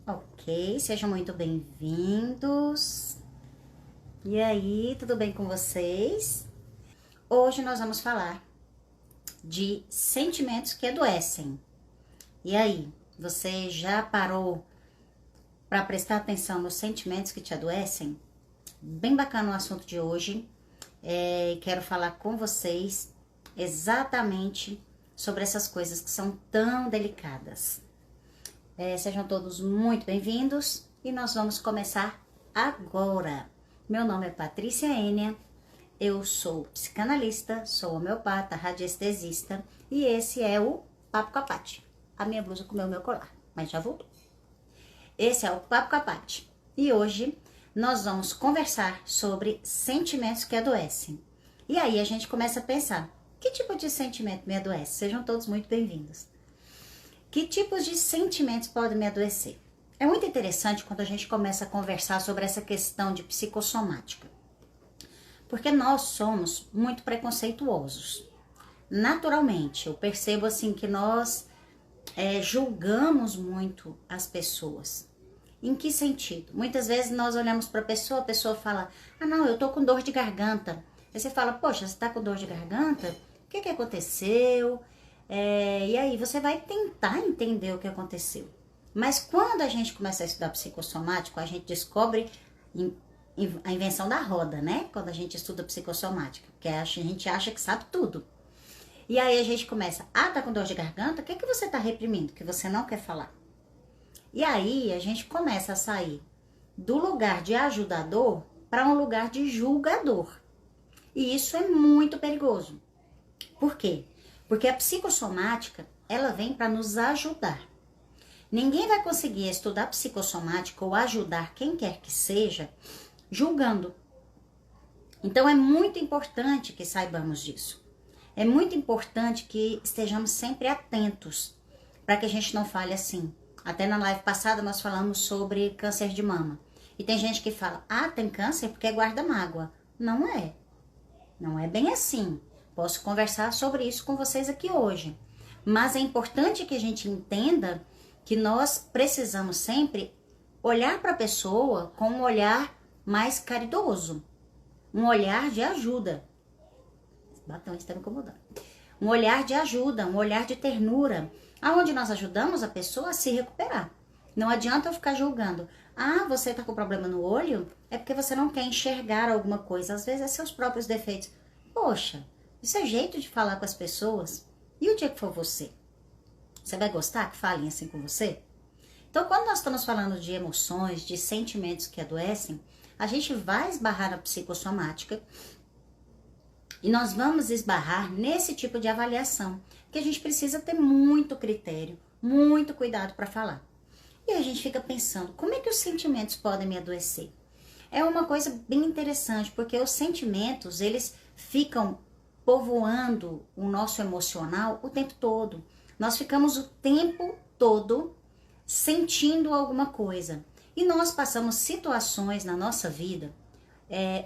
Ok, sejam muito bem-vindos. E aí, tudo bem com vocês? Hoje nós vamos falar de sentimentos que adoecem. E aí, você já parou para prestar atenção nos sentimentos que te adoecem? Bem bacana o assunto de hoje. Quero falar com vocês exatamente sobre essas coisas que são tão delicadas. Sejam todos muito bem-vindos e nós vamos começar agora. Meu nome é Patrícia Enia, eu sou psicanalista, sou homeopata, radiestesista e esse é o Papo com a Paty. A minha blusa comeu meu colar, mas já voltou. Esse é o Papo com a Paty e hoje nós vamos conversar sobre sentimentos que adoecem. E aí a gente começa a pensar, que tipo de sentimento me adoece? Sejam todos muito bem-vindos. Que tipos de sentimentos podem me adoecer? É muito interessante quando a gente começa a conversar sobre essa questão de psicossomática. Porque nós somos muito preconceituosos. Naturalmente, eu percebo assim que nós julgamos muito as pessoas. Em que sentido? Muitas vezes nós olhamos para a pessoa fala, não, eu tô com dor de garganta. Aí você fala, poxa, você tá com dor de garganta? O que aconteceu? E aí você vai tentar entender o que aconteceu. Mas quando a gente começa a estudar psicossomático, a gente descobre a invenção da roda, né? Quando a gente estuda psicossomática, porque a gente acha que sabe tudo. E aí a gente começa, tá com dor de garganta? O que você tá reprimindo? Que você não quer falar? E aí a gente começa a sair do lugar de ajudador para um lugar de julgador. E isso é muito perigoso. Por quê? Porque a psicossomática, ela vem para nos ajudar. Ninguém vai conseguir estudar psicossomática ou ajudar quem quer que seja julgando. Então é muito importante que saibamos disso. É muito importante que estejamos sempre atentos para que a gente não fale assim. Até na live passada nós falamos sobre câncer de mama. E tem gente que fala, tem câncer porque guarda mágoa. Não é. Não é bem assim. Posso conversar sobre isso com vocês aqui hoje. Mas é importante que a gente entenda que nós precisamos sempre olhar para a pessoa com um olhar mais caridoso. Um olhar de ajuda. Esse batom está me incomodando. Um olhar de ajuda, um olhar de ternura. Aonde nós ajudamos a pessoa a se recuperar. Não adianta eu ficar julgando. Você está com problema no olho? É porque você não quer enxergar alguma coisa. Às vezes é seus próprios defeitos. Poxa, isso é jeito de falar com as pessoas. E o dia que for você? Você vai gostar que falem assim com você? Então, quando nós estamos falando de emoções, de sentimentos que adoecem, a gente vai esbarrar na psicossomática e nós vamos esbarrar nesse tipo de avaliação, que a gente precisa ter muito critério, muito cuidado para falar. E a gente fica pensando, como é que os sentimentos podem me adoecer? É uma coisa bem interessante, porque os sentimentos, eles ficam povoando o nosso emocional o tempo todo. Nós ficamos o tempo todo sentindo alguma coisa. E nós passamos situações na nossa vida,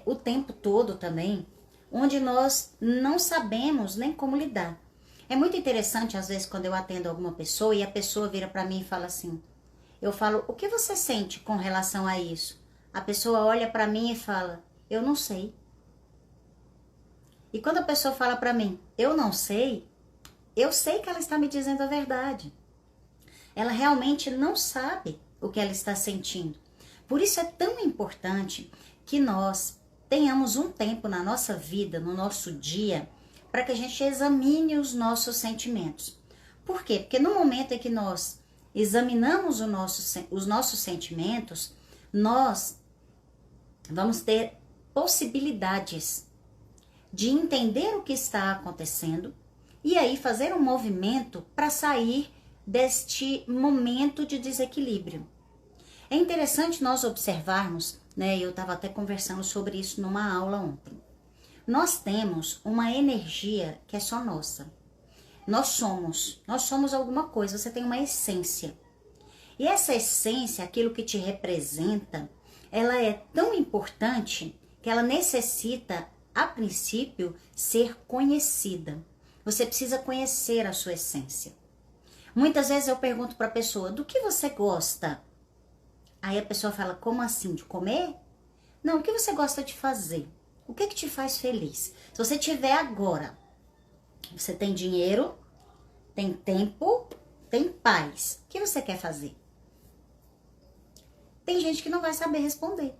o tempo todo também, onde nós não sabemos nem como lidar. É muito interessante, às vezes, quando eu atendo alguma pessoa e a pessoa vira para mim e fala assim, eu falo, o que você sente com relação a isso? A pessoa olha para mim e fala, eu não sei. E quando a pessoa fala para mim, eu não sei, eu sei que ela está me dizendo a verdade. Ela realmente não sabe o que ela está sentindo. Por isso é tão importante que nós tenhamos um tempo na nossa vida, no nosso dia, para que a gente examine os nossos sentimentos. Por quê? Porque no momento em que nós examinamos os nossos sentimentos, nós vamos ter possibilidades de entender o que está acontecendo e aí fazer um movimento para sair deste momento de desequilíbrio. É interessante nós observarmos, né? Eu estava até conversando sobre isso numa aula ontem. Nós temos uma energia que é só nossa. Nós somos alguma coisa, você tem uma essência. E essa essência, aquilo que te representa, ela é tão importante que ela necessita, a princípio, ser conhecida. Você precisa conhecer a sua essência. Muitas vezes eu pergunto para a pessoa, do que você gosta? Aí a pessoa fala, como assim? De comer? Não, o que você gosta de fazer? O que te faz feliz? Se você tiver agora, você tem dinheiro, tem tempo, tem paz. O que você quer fazer? Tem gente que não vai saber responder.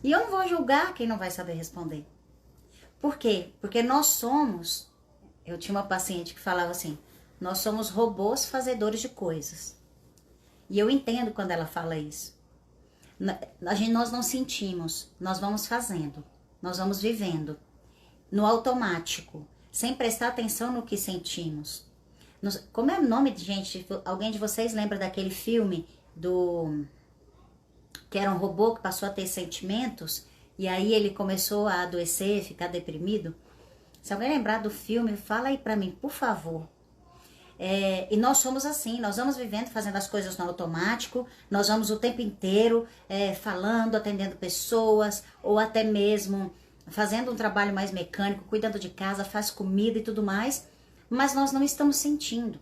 E eu não vou julgar quem não vai saber responder. Por quê? Porque nós somos... Eu tinha uma paciente que falava assim, nós somos robôs fazedores de coisas. E eu entendo quando ela fala isso. Nós não sentimos, nós vamos fazendo, nós vamos vivendo no automático, sem prestar atenção no que sentimos. Como é o nome de gente? Alguém de vocês lembra daquele filme que era um robô que passou a ter sentimentos e aí ele começou a adoecer, ficar deprimido? Se alguém lembrar do filme, fala aí pra mim, por favor. E nós somos assim, nós vamos vivendo, fazendo as coisas no automático, nós vamos o tempo inteiro falando, atendendo pessoas, ou até mesmo fazendo um trabalho mais mecânico, cuidando de casa, faz comida e tudo mais, mas nós não estamos sentindo.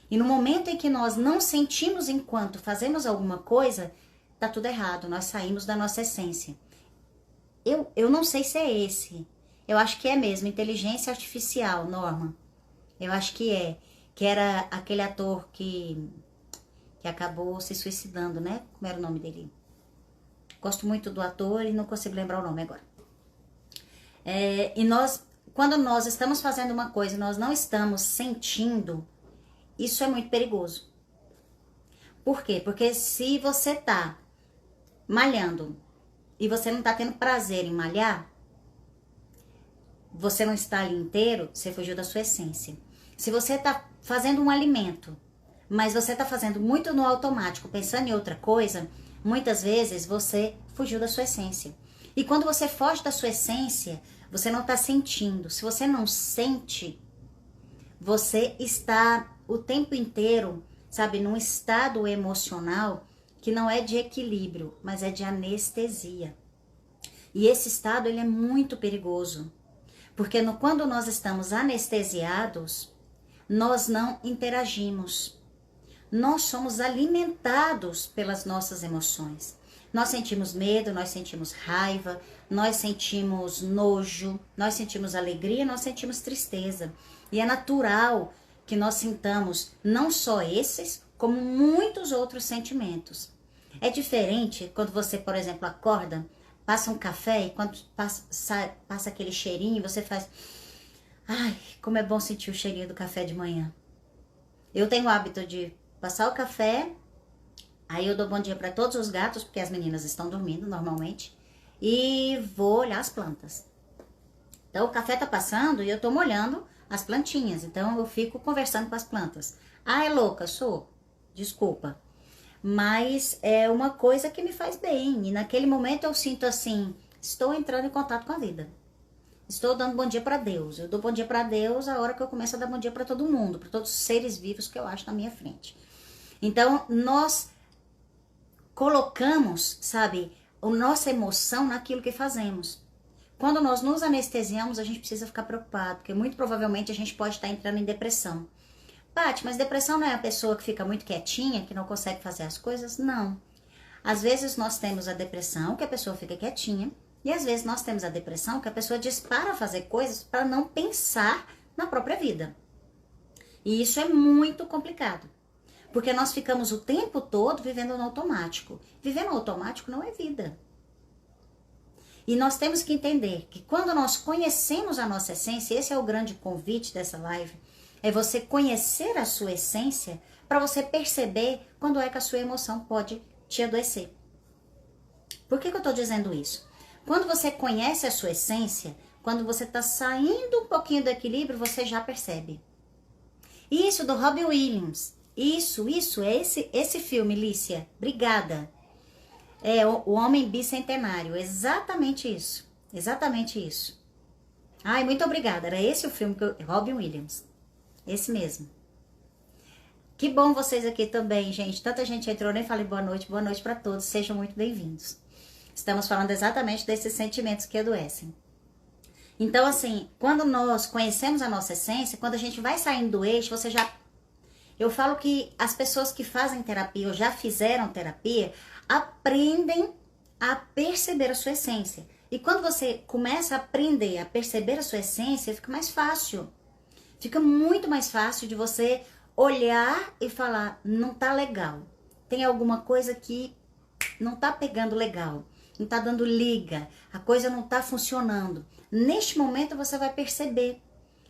E no momento em que nós não sentimos enquanto fazemos alguma coisa, tá tudo errado, nós saímos da nossa essência. Eu não sei se é esse, eu acho que é mesmo, inteligência artificial, Norma. Eu acho que é. Que era aquele ator que acabou se suicidando, né? Como era o nome dele? Gosto muito do ator e não consigo lembrar o nome agora. Quando nós estamos fazendo uma coisa e nós não estamos sentindo, isso é muito perigoso. Por quê? Porque se você tá malhando e você não tá tendo prazer em malhar, você não está ali inteiro, você fugiu da sua essência. Se você está fazendo um alimento, mas você está fazendo muito no automático, pensando em outra coisa, muitas vezes você fugiu da sua essência. E quando você foge da sua essência, você não está sentindo. Se você não sente, você está o tempo inteiro, sabe, num estado emocional que não é de equilíbrio, mas é de anestesia. E esse estado, ele é muito perigoso. Porque quando nós estamos anestesiados, nós não interagimos. Nós somos alimentados pelas nossas emoções. Nós sentimos medo, nós sentimos raiva, nós sentimos nojo, nós sentimos alegria, nós sentimos tristeza. E é natural que nós sintamos não só esses, como muitos outros sentimentos. É diferente quando você, por exemplo, acorda, passa um café e quando passa aquele cheirinho, você faz... Ai, como é bom sentir o cheirinho do café de manhã. Eu tenho o hábito de passar o café, aí eu dou bom dia para todos os gatos, porque as meninas estão dormindo normalmente, e vou olhar as plantas. Então o café tá passando e eu tô molhando as plantinhas, então eu fico conversando com as plantas. Ah, é louca? Sou. Desculpa. Mas é uma coisa que me faz bem, e naquele momento eu sinto assim, estou entrando em contato com a vida. Estou dando bom dia para Deus. Eu dou bom dia para Deus a hora que eu começo a dar bom dia para todo mundo, para todos os seres vivos que eu acho na minha frente. Então, nós colocamos, sabe, a nossa emoção naquilo que fazemos. Quando nós nos anestesiamos, a gente precisa ficar preocupado, porque muito provavelmente a gente pode estar entrando em depressão. Paty, mas depressão não é a pessoa que fica muito quietinha, que não consegue fazer as coisas? Não. Às vezes nós temos a depressão, que a pessoa fica quietinha, e às vezes nós temos a depressão que a pessoa dispara a fazer coisas para não pensar na própria vida. E isso é muito complicado. Porque nós ficamos o tempo todo vivendo no automático. Viver no automático não é vida. E nós temos que entender que quando nós conhecemos a nossa essência, esse é o grande convite dessa live, é você conhecer a sua essência para você perceber quando é que a sua emoção pode te adoecer. Por que eu estou dizendo isso? Quando você conhece a sua essência, quando você está saindo um pouquinho do equilíbrio, você já percebe. Isso do Robin Williams. Isso, é esse filme, Lícia. Obrigada. É o Homem Bicentenário. Exatamente isso. Exatamente isso. Ai, muito obrigada. Era esse o filme, Robin Williams. Esse mesmo. Que bom vocês aqui também, gente. Tanta gente entrou, nem falei boa noite para todos. Sejam muito bem-vindos. Estamos falando exatamente desses sentimentos que adoecem. Então, assim, quando nós conhecemos a nossa essência, quando a gente vai saindo do eixo, você já... Eu falo que as pessoas que fazem terapia ou já fizeram terapia aprendem a perceber a sua essência. E quando você começa a aprender a perceber a sua essência, fica mais fácil. Fica muito mais fácil de você olhar e falar, não tá legal. Tem alguma coisa que não tá pegando legal, não tá dando liga, a coisa não tá funcionando. Neste momento você vai perceber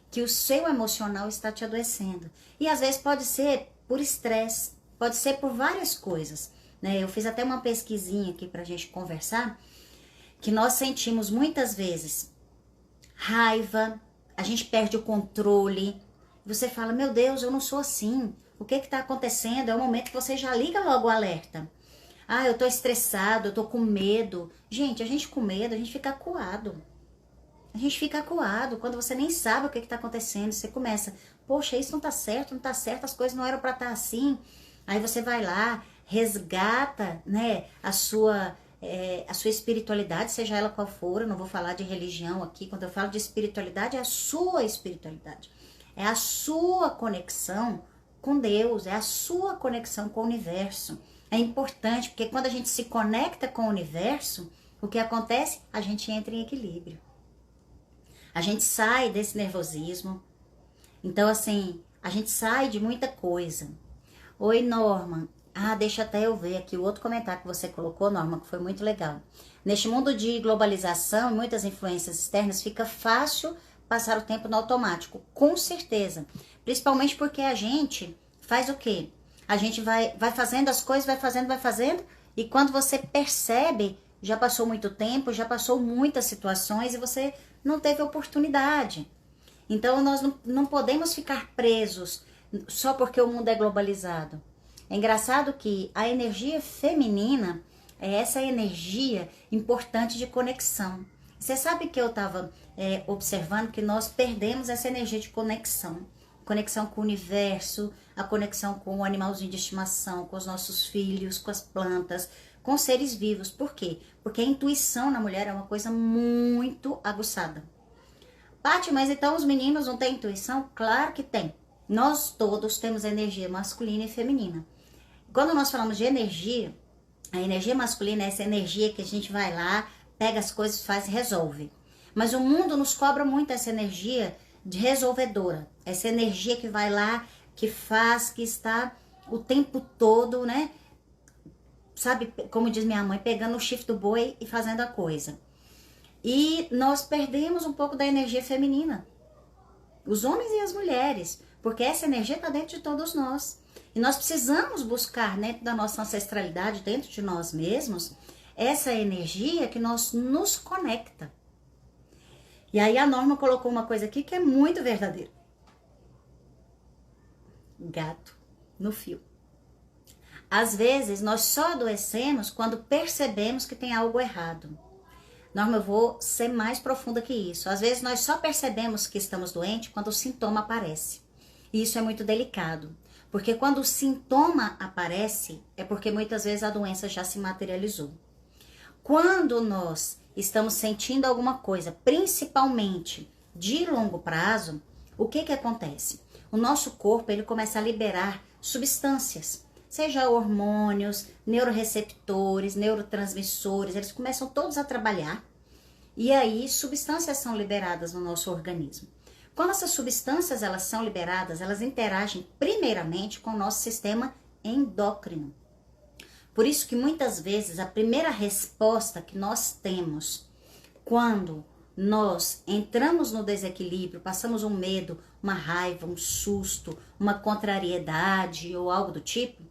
que o seu emocional está te adoecendo. E às vezes pode ser por estresse, pode ser por várias coisas, né? Eu fiz até uma pesquisinha aqui pra gente conversar, que nós sentimos muitas vezes raiva, a gente perde o controle. Você fala, meu Deus, eu não sou assim. O que está acontecendo? É o momento que você já liga logo o alerta. Ah, eu tô estressado, eu tô com medo. Gente, a gente com medo, a gente fica acuado. A gente fica acuado quando você nem sabe o que está acontecendo. Você começa, poxa, isso não tá certo, não tá certo, as coisas não eram para estar assim. Aí você vai lá, resgata, né, a sua espiritualidade, seja ela qual for. Eu não vou falar de religião aqui. Quando eu falo de espiritualidade, é a sua espiritualidade. É a sua conexão com Deus, é a sua conexão com o universo. É importante, porque quando a gente se conecta com o universo, o que acontece? A gente entra em equilíbrio. A gente sai desse nervosismo. Então, assim, a gente sai de muita coisa. Oi, Norma. Ah, deixa até eu ver aqui o outro comentário que você colocou, Norma, que foi muito legal. Neste mundo de globalização e muitas influências externas, fica fácil passar o tempo no automático. Com certeza. Principalmente porque a gente faz o quê? A gente vai fazendo as coisas, vai fazendo, e quando você percebe, já passou muito tempo, já passou muitas situações e você não teve oportunidade. Então, nós não podemos ficar presos só porque o mundo é globalizado. É engraçado que a energia feminina é essa energia importante de conexão. Você sabe que eu estava observando que nós perdemos essa energia de conexão. Conexão com o universo, a conexão com o animalzinho de estimação, com os nossos filhos, com as plantas, com seres vivos. Por quê? Porque a intuição na mulher é uma coisa muito aguçada. Paty, mas então os meninos não têm intuição? Claro que tem. Nós todos temos energia masculina e feminina. Quando nós falamos de energia, a energia masculina é essa energia que a gente vai lá, pega as coisas, faz e resolve. Mas o mundo nos cobra muito essa energia de resolvedora. Essa energia que vai lá, que faz, que está o tempo todo, né? Sabe, como diz minha mãe, pegando o chifre do boi e fazendo a coisa. E nós perdemos um pouco da energia feminina. Os homens e as mulheres. Porque essa energia está dentro de todos nós. E nós precisamos buscar dentro da nossa ancestralidade, dentro de nós mesmos, essa energia que nos conecta. E aí a Norma colocou uma coisa aqui que é muito verdadeira. Gato no fio. Às vezes nós só adoecemos quando percebemos que tem algo errado. Norma, eu vou ser mais profunda que isso. Às vezes nós só percebemos que estamos doentes quando o sintoma aparece. E isso é muito delicado. Porque quando o sintoma aparece, é porque muitas vezes a doença já se materializou. Quando nós estamos sentindo alguma coisa, principalmente de longo prazo, o que acontece? O nosso corpo ele começa a liberar substâncias, seja hormônios, neuroreceptores, neurotransmissores, eles começam todos a trabalhar e aí substâncias são liberadas no nosso organismo. Quando essas substâncias elas são liberadas, elas interagem primeiramente com o nosso sistema endócrino. Por isso que muitas vezes a primeira resposta que nós temos quando nós entramos no desequilíbrio, passamos um medo, uma raiva, um susto, uma contrariedade ou algo do tipo,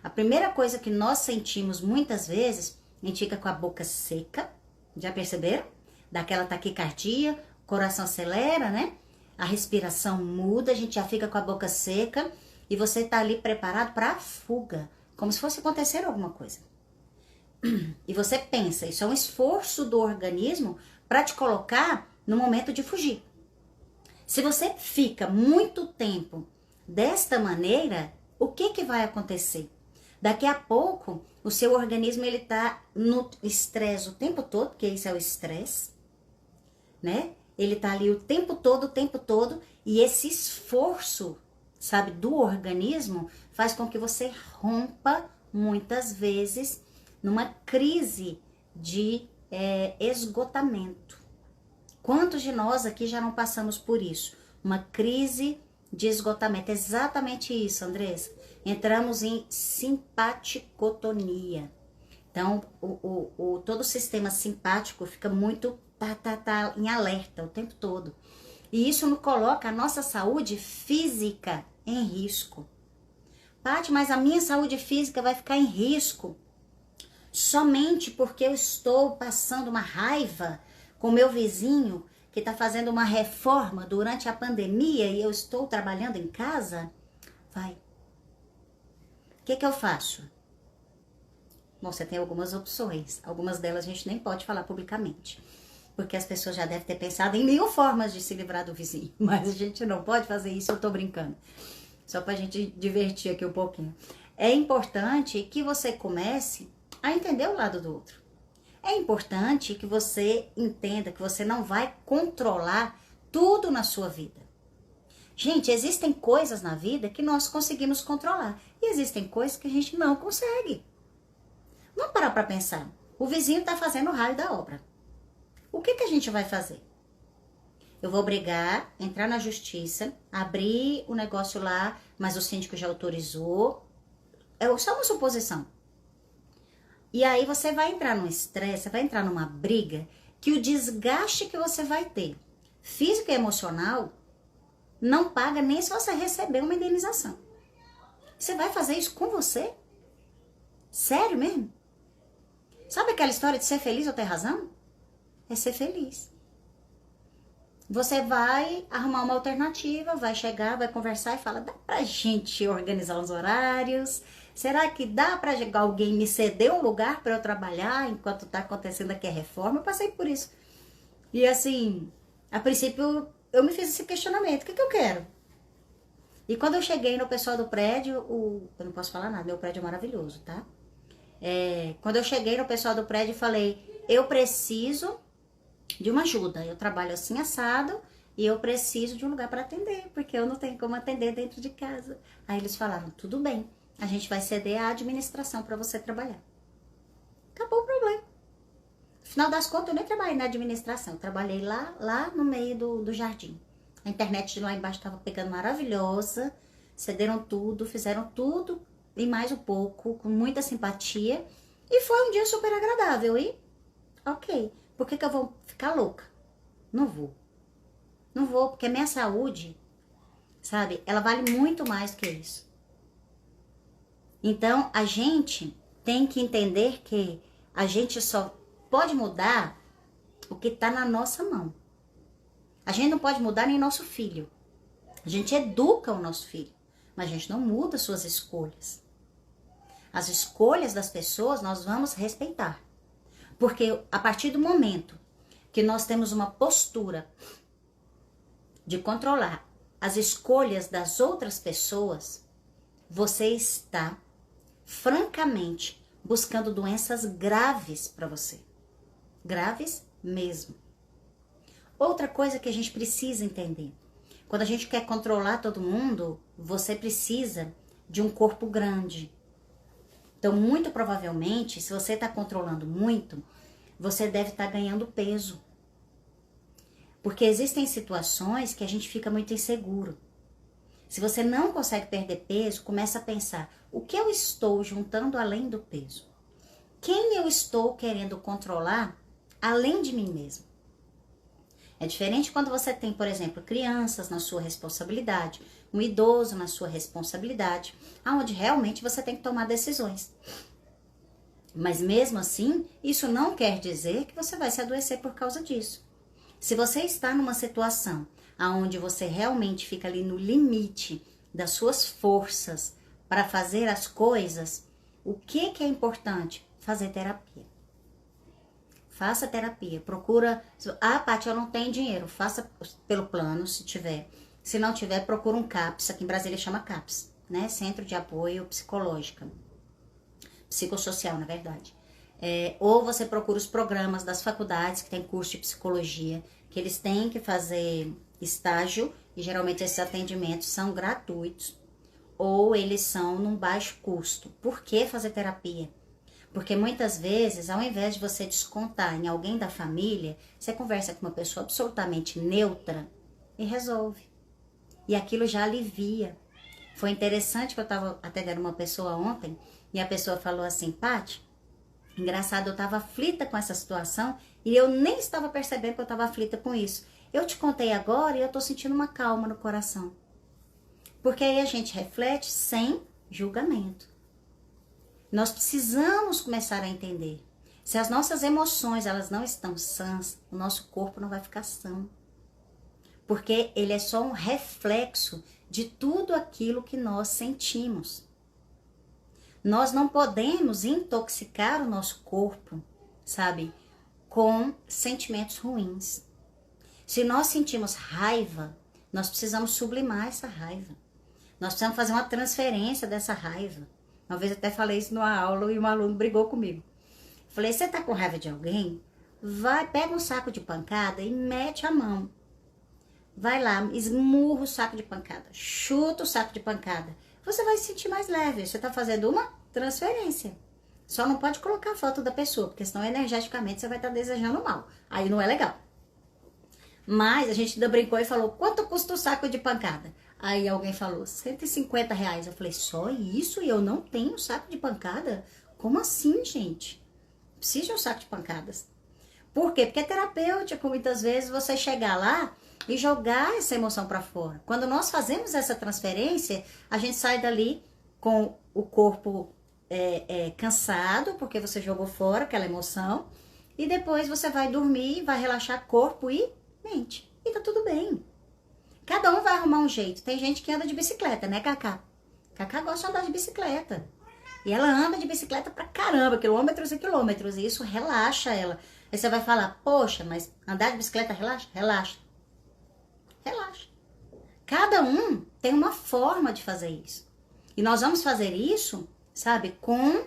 a primeira coisa que nós sentimos muitas vezes, a gente fica com a boca seca, já perceberam? Dá aquela taquicardia, o coração acelera, né? A respiração muda, a gente já fica com a boca seca e você tá ali preparado para a fuga, como se fosse acontecer alguma coisa. E você pensa, isso é um esforço do organismo para te colocar no momento de fugir. Se você fica muito tempo desta maneira, o que vai acontecer? Daqui a pouco, o seu organismo ele tá no estresse o tempo todo, porque isso é o estresse, né? Ele tá ali o tempo todo, e esse esforço sabe, do organismo, faz com que você rompa, muitas vezes, numa crise de esgotamento. Quantos de nós aqui já não passamos por isso? Uma crise de esgotamento. Exatamente isso, Andressa. Entramos em simpaticotonia. Então, todo o sistema simpático fica muito em alerta o tempo todo. E isso nos coloca a nossa saúde física em risco. Paty, mas a minha saúde física vai ficar em risco somente porque eu estou passando uma raiva com meu vizinho que está fazendo uma reforma durante a pandemia e eu estou trabalhando em casa? Vai. O que eu faço? Bom, você tem algumas opções. Algumas delas a gente nem pode falar publicamente. Porque as pessoas já devem ter pensado em mil formas de se livrar do vizinho. Mas a gente não pode fazer isso, eu tô brincando. Só pra gente divertir aqui um pouquinho. É importante que você comece a entender o lado do outro. É importante que você entenda que você não vai controlar tudo na sua vida. Gente, existem coisas na vida que nós conseguimos controlar. E existem coisas que a gente não consegue. Vamos parar para pensar. O vizinho está fazendo o raio da obra. O que a gente vai fazer? Eu vou brigar, entrar na justiça, abrir o negócio lá, mas o síndico já autorizou. É só uma suposição. E aí você vai entrar num estresse, vai entrar numa briga, que o desgaste que você vai ter, físico e emocional, não paga nem se você receber uma indenização. Você vai fazer isso com você? Sério mesmo? Sabe aquela história de ser feliz ou ter razão? É ser feliz. Você vai arrumar uma alternativa, vai chegar, vai conversar e fala, dá pra gente organizar os horários? Será que dá pra alguém me ceder um lugar para eu trabalhar enquanto tá acontecendo aqui a reforma? Eu passei por isso. E assim, a princípio eu me fiz esse questionamento, o que eu quero? E quando eu cheguei no pessoal do prédio, eu não posso falar nada, meu prédio é maravilhoso, tá? Quando eu cheguei no pessoal do prédio, falei, eu preciso de uma ajuda. Eu trabalho assim assado e eu preciso de um lugar para atender, porque eu não tenho como atender dentro de casa. Aí eles falaram, tudo bem, a gente vai ceder a administração para você trabalhar. Acabou o problema. Afinal das contas, eu nem trabalhei na administração, eu trabalhei lá no meio do jardim. A internet de lá embaixo estava pegando maravilhosa, cederam tudo, fizeram tudo e mais um pouco, com muita simpatia. E foi um dia super agradável, e ok. Por que eu vou ficar louca? Não vou. Não vou, porque a minha saúde, sabe, ela vale muito mais do que isso. Então, a gente tem que entender que a gente só pode mudar o que está na nossa mão. A gente não pode mudar nem nosso filho. A gente educa o nosso filho, mas a gente não muda suas escolhas. As escolhas das pessoas nós vamos respeitar. Porque a partir do momento que nós temos uma postura de controlar as escolhas das outras pessoas, você está, francamente, buscando doenças graves para você. Graves mesmo. Outra coisa que a gente precisa entender. Quando a gente quer controlar todo mundo, você precisa de um corpo grande. Então, muito provavelmente, se você está controlando muito, você deve estar ganhando peso. Porque existem situações que a gente fica muito inseguro. Se você não consegue perder peso, começa a pensar, o que eu estou juntando além do peso? Quem eu estou querendo controlar além de mim mesmo? É diferente quando você tem, por exemplo, crianças na sua responsabilidade, um idoso na sua responsabilidade, onde realmente você tem que tomar decisões. Mas mesmo assim, isso não quer dizer que você vai se adoecer por causa disso. Se você está numa situação onde você realmente fica ali no limite das suas forças para fazer as coisas, o que é importante? Fazer terapia. Faça terapia, procura... Paty, eu não tenho dinheiro, faça pelo plano, se tiver. Se não tiver, procura um CAPS, aqui em Brasília chama CAPS, né? Centro de Apoio Psicológico. Psicossocial, na verdade. Ou você procura os programas das faculdades que tem curso de psicologia, que eles têm que fazer estágio, e geralmente esses atendimentos são gratuitos, ou eles são num baixo custo. Por que fazer terapia? Porque muitas vezes, ao invés de você descontar em alguém da família, você conversa com uma pessoa absolutamente neutra e resolve. E aquilo já alivia. Foi interessante que eu estava atendendo uma pessoa ontem, e a pessoa falou assim: Paty, engraçado, eu estava aflita com essa situação e eu nem estava percebendo que eu estava aflita com isso. Eu te contei agora e eu estou sentindo uma calma no coração. Porque aí a gente reflete sem julgamento. Nós precisamos começar a entender. Se as nossas emoções elas não estão sãs, o nosso corpo não vai ficar são. Porque ele é só um reflexo de tudo aquilo que nós sentimos. Nós não podemos intoxicar o nosso corpo, sabe, com sentimentos ruins. Se nós sentimos raiva, nós precisamos sublimar essa raiva. Nós precisamos fazer uma transferência dessa raiva. Uma vez eu até falei isso numa aula e um aluno brigou comigo. Falei, você tá com raiva de alguém? Vai, pega um saco de pancada e mete a mão. Vai lá, esmurra o saco de pancada, chuta o saco de pancada. Você vai se sentir mais leve. Você tá fazendo uma transferência. Só não pode colocar a foto da pessoa, porque senão energeticamente você vai estar desejando mal. Aí não é legal. Mas a gente ainda brincou e falou, quanto custa o saco de pancada? Aí alguém falou, R$150. Eu falei, só isso? E eu não tenho saco de pancada? Como assim, gente? Preciso de um saco de pancadas. Por quê? Porque é terapêutico, muitas vezes, você chegar lá e jogar essa emoção para fora. Quando nós fazemos essa transferência, a gente sai dali com o corpo cansado, porque você jogou fora aquela emoção, e depois você vai dormir, vai relaxar corpo e mente. E tá tudo bem. Cada um vai arrumar um jeito. Tem gente que anda de bicicleta, né, Cacá? Cacá gosta de andar de bicicleta. E ela anda de bicicleta pra caramba, quilômetros e quilômetros. E isso relaxa ela. Aí você vai falar, poxa, mas andar de bicicleta relaxa? Relaxa. Relaxa. Cada um tem uma forma de fazer isso. E nós vamos fazer isso, sabe, com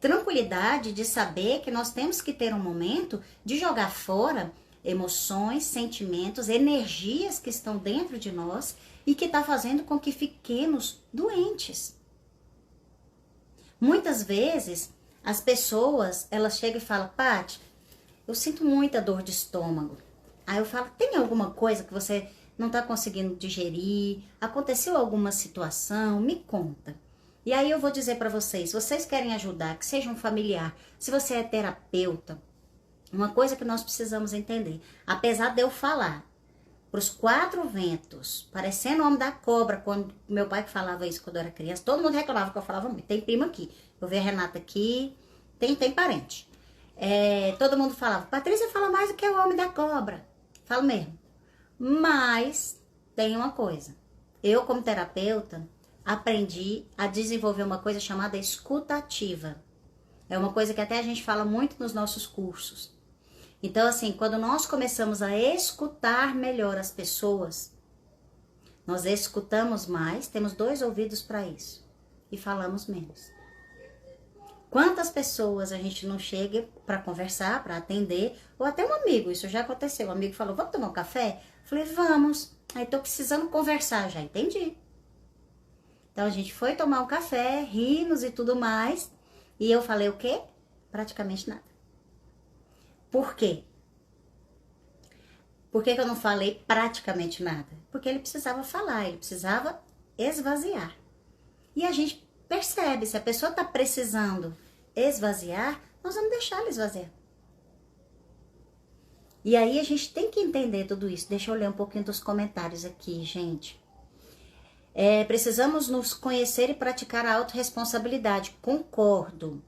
tranquilidade de saber que nós temos que ter um momento de jogar fora emoções, sentimentos, energias que estão dentro de nós e que está fazendo com que fiquemos doentes. Muitas vezes, as pessoas, elas chegam e falam, Paty, eu sinto muita dor de estômago. Aí eu falo, tem alguma coisa que você não está conseguindo digerir? Aconteceu alguma situação? Me conta. E aí eu vou dizer para vocês, se vocês querem ajudar, que seja um familiar, se você é terapeuta, uma coisa que nós precisamos entender, apesar de eu falar para os quatro ventos, parecendo o homem da cobra, quando meu pai falava isso quando eu era criança, todo mundo reclamava que eu falava muito. Tem prima aqui, eu vi a Renata aqui, tem parente. Todo mundo falava, Patrícia fala mais do que o homem da cobra. Falo mesmo. Mas tem uma coisa, eu como terapeuta aprendi a desenvolver uma coisa chamada escuta ativa. É uma coisa que até a gente fala muito nos nossos cursos. Então, assim, quando nós começamos a escutar melhor as pessoas, nós escutamos mais, temos 2 ouvidos para isso e falamos menos. Quantas pessoas a gente não chega para conversar, para atender, ou até um amigo, isso já aconteceu, um amigo falou, vamos tomar um café? Eu falei, vamos, aí tô precisando conversar, já entendi. Então a gente foi tomar um café, rimos e tudo mais, e eu falei o quê? Praticamente nada. Por quê? Por que eu não falei praticamente nada? Porque ele precisava falar, ele precisava esvaziar. E a gente percebe, se a pessoa está precisando esvaziar, nós vamos deixar ela esvaziar. E aí a gente tem que entender tudo isso. Deixa eu ler um pouquinho dos comentários aqui, gente. Precisamos nos conhecer e praticar a autorresponsabilidade. Concordo.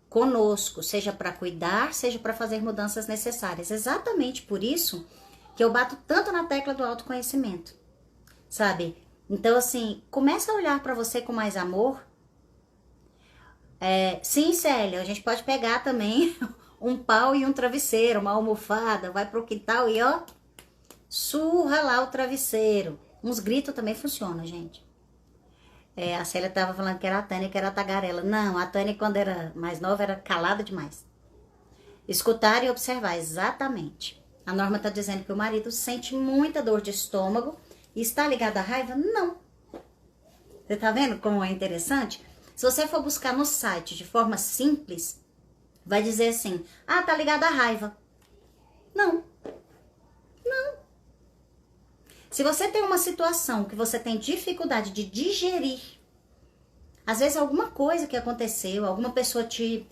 Conosco, seja para cuidar, seja para fazer mudanças necessárias. Exatamente por isso que eu bato tanto na tecla do autoconhecimento, sabe? Então, assim, começa a olhar para você com mais amor. Sim, Célia, a gente pode pegar também um pau e um travesseiro, uma almofada, vai pro quintal e ó, surra lá o travesseiro. Uns gritos também funcionam, gente. A Célia tava falando que era a Tânia, que era a tagarela. Não, a Tânia, quando era mais nova, era calada demais. Escutar e observar, exatamente. A Norma está dizendo que o marido sente muita dor de estômago e está ligado à raiva? Não. Você tá vendo como é interessante? Se você for buscar no site de forma simples, vai dizer assim, ah, tá ligado à raiva. Não. Não. Se você tem uma situação que você tem dificuldade de digerir, às vezes alguma coisa que aconteceu, alguma pessoa te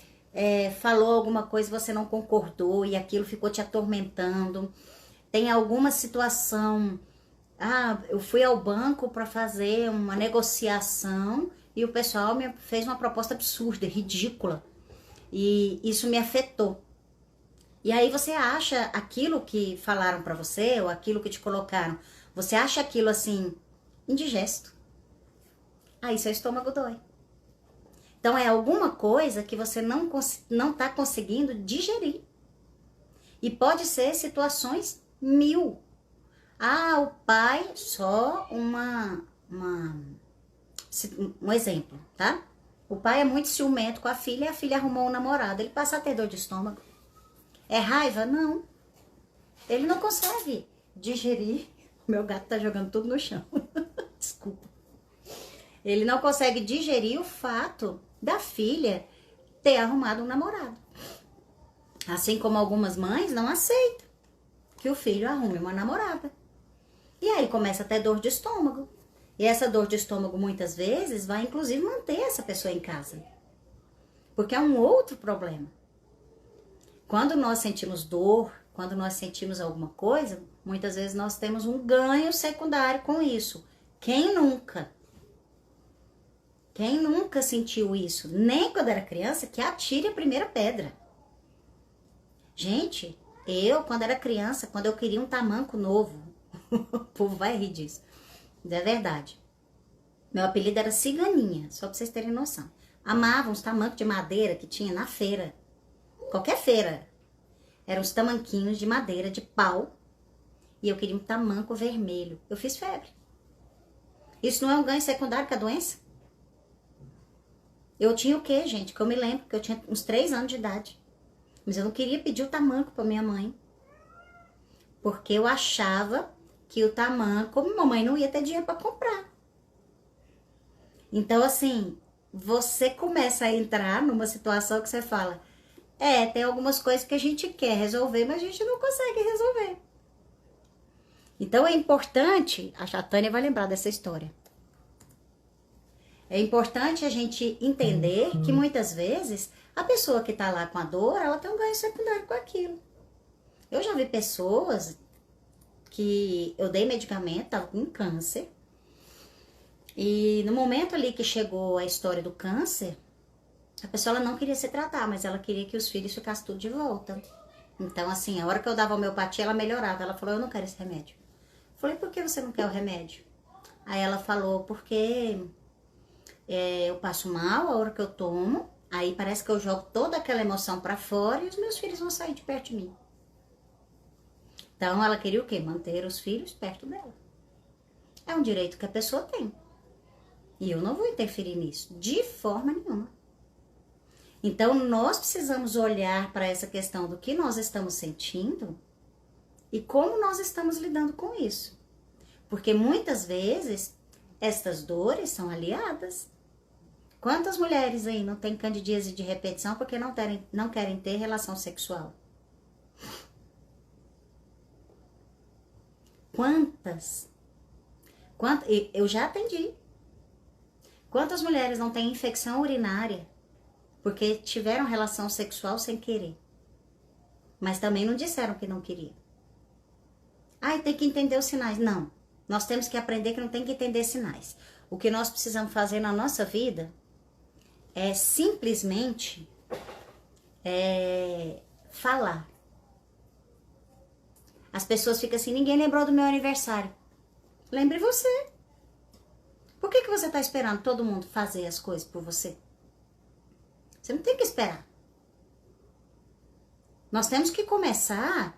falou alguma coisa e você não concordou e aquilo ficou te atormentando, tem alguma situação, eu fui ao banco para fazer uma negociação e o pessoal me fez uma proposta absurda, ridícula, e isso me afetou. E aí você acha aquilo que falaram para você ou aquilo que te colocaram, você acha aquilo assim indigesto. Aí seu estômago dói. Então é alguma coisa que você não tá conseguindo digerir. E pode ser situações mil. O pai, só um exemplo, tá? O pai é muito ciumento com a filha e a filha arrumou um namorado. Ele passa a ter dor de estômago. É raiva? Não. Ele não consegue digerir. Meu gato tá jogando tudo no chão. Desculpa. Ele não consegue digerir o fato da filha ter arrumado um namorado. Assim como algumas mães não aceitam que o filho arrume uma namorada. E aí começa a ter dor de estômago. E essa dor de estômago muitas vezes vai inclusive manter essa pessoa em casa. Porque é um outro problema. Quando nós sentimos dor, quando nós sentimos alguma coisa, muitas vezes nós temos um ganho secundário com isso. Quem nunca? Quem nunca sentiu isso? Nem quando era criança, que atire a primeira pedra. Gente, eu, quando era criança, quando eu queria um tamanco novo, o povo vai rir disso. É verdade. Meu apelido era Ciganinha, só pra vocês terem noção. Amava uns tamancos de madeira que tinha na feira. Qualquer feira. Eram os tamanquinhos de madeira, de pau. E eu queria um tamanco vermelho. Eu fiz febre. Isso não é um ganho secundário com a doença? Eu tinha o quê, gente? Que eu me lembro que eu tinha uns 3 anos de idade. Mas eu não queria pedir o tamanco pra minha mãe. Porque eu achava que o tamanco, mamãe não ia ter dinheiro pra comprar. Então, assim, você começa a entrar numa situação que você fala, tem algumas coisas que a gente quer resolver, mas a gente não consegue resolver. Então, é importante, a Tânia vai lembrar dessa história. É importante a gente entender que muitas vezes a pessoa que tá lá com a dor, ela tem um ganho secundário com aquilo. Eu já vi pessoas que eu dei medicamento, tava com câncer. E no momento ali que chegou a história do câncer, a pessoa ela não queria se tratar, mas ela queria que os filhos ficassem tudo de volta. Então, assim, a hora que eu dava homeopatia, ela melhorava. Ela falou, eu não quero esse remédio. Eu falei, por que você não quer o remédio? Aí ela falou, porque eu passo mal a hora que eu tomo, aí parece que eu jogo toda aquela emoção pra fora e os meus filhos vão sair de perto de mim. Então, ela queria o quê? Manter os filhos perto dela. É um direito que a pessoa tem. E eu não vou interferir nisso, de forma nenhuma. Então, nós precisamos olhar para essa questão do que nós estamos sentindo e como nós estamos lidando com isso. Porque muitas vezes, estas dores são aliadas. Quantas mulheres aí não têm candidíase de repetição porque não querem ter relação sexual? Quantas? Eu já atendi. Quantas mulheres não têm infecção urinária porque tiveram relação sexual sem querer? Mas também não disseram que não queria. Tem que entender os sinais. Não. Nós temos que aprender que não tem que entender sinais. O que nós precisamos fazer na nossa vida é simplesmente falar. As pessoas ficam assim, ninguém lembrou do meu aniversário. Lembre você. Por que você está esperando todo mundo fazer as coisas por você? Você não tem que esperar. Nós temos que começar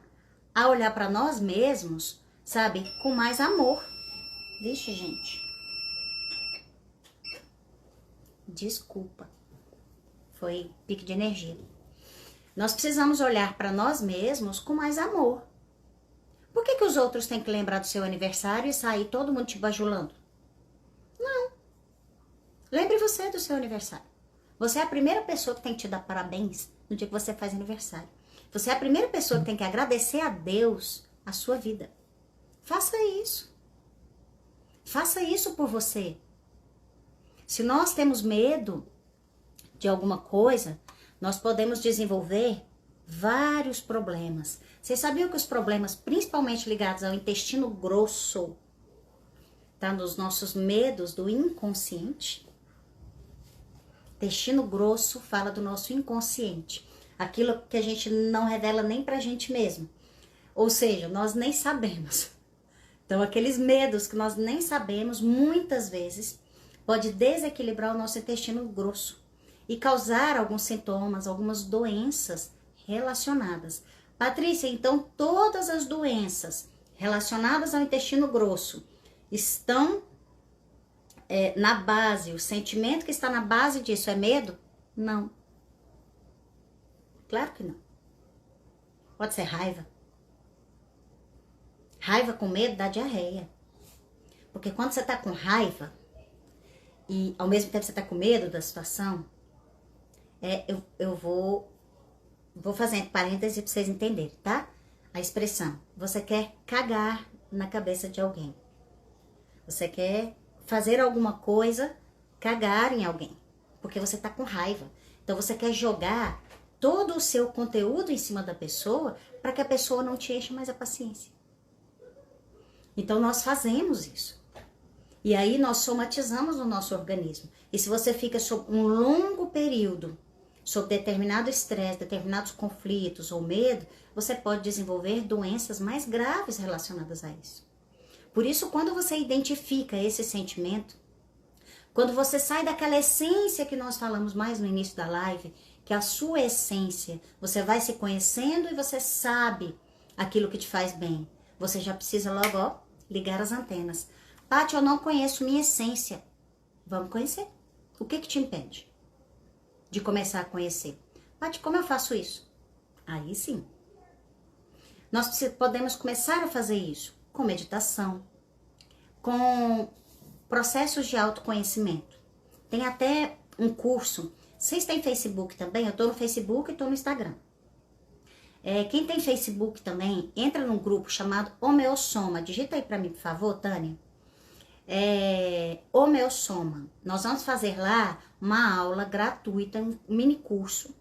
a olhar para nós mesmos, sabe, com mais amor. Vixe, gente. Desculpa. Foi pique de energia. Nós precisamos olhar para nós mesmos com mais amor. Por que os outros têm que lembrar do seu aniversário e sair todo mundo te bajulando? Não. Lembre você do seu aniversário. Você é a primeira pessoa que tem que te dar parabéns no dia que você faz aniversário. Você é a primeira pessoa que tem que agradecer a Deus a sua vida. Faça isso. Faça isso por você. Se nós temos medo de alguma coisa, nós podemos desenvolver vários problemas. Vocês sabiam que os problemas, principalmente ligados ao intestino grosso, tá nos nossos medos do inconsciente? Intestino grosso fala do nosso inconsciente. Aquilo que a gente não revela nem pra gente mesmo. Ou seja, nós nem sabemos. Então, aqueles medos que nós nem sabemos, muitas vezes, pode desequilibrar o nosso intestino grosso e causar alguns sintomas, algumas doenças relacionadas. Patrícia, então todas as doenças relacionadas ao intestino grosso estão na base, o sentimento que está na base disso é medo? Não. Claro que não. Pode ser raiva. Raiva com medo dá diarreia. Porque quando você tá com raiva e ao mesmo tempo você tá com medo da situação, eu vou fazer entre parênteses pra vocês entenderem, tá? A expressão. Você quer cagar na cabeça de alguém. Você quer fazer alguma coisa, cagar em alguém. Porque você tá com raiva. Então você quer jogar todo o seu conteúdo em cima da pessoa para que a pessoa não te enche mais a paciência. Então nós fazemos isso. E aí nós somatizamos o nosso organismo. E se você fica sob um longo período, sob determinado estresse, determinados conflitos ou medo, você pode desenvolver doenças mais graves relacionadas a isso. Por isso, quando você identifica esse sentimento, quando você sai daquela essência que nós falamos mais no início da live, que é a sua essência, você vai se conhecendo e você sabe aquilo que te faz bem. Você já precisa logo, ó, ligar as antenas. Paty, eu não conheço minha essência. Vamos conhecer. O que te impede de começar a conhecer? Paty, como eu faço isso? Aí sim. Nós podemos começar a fazer isso com meditação, com processos de autoconhecimento. Tem até um curso. Vocês têm Facebook também? Eu tô no Facebook e tô no Instagram. Quem tem Facebook também, entra num grupo chamado Homeossoma. Digita aí pra mim, por favor, Tânia. Homeossoma. Nós vamos fazer lá uma aula gratuita, um mini curso,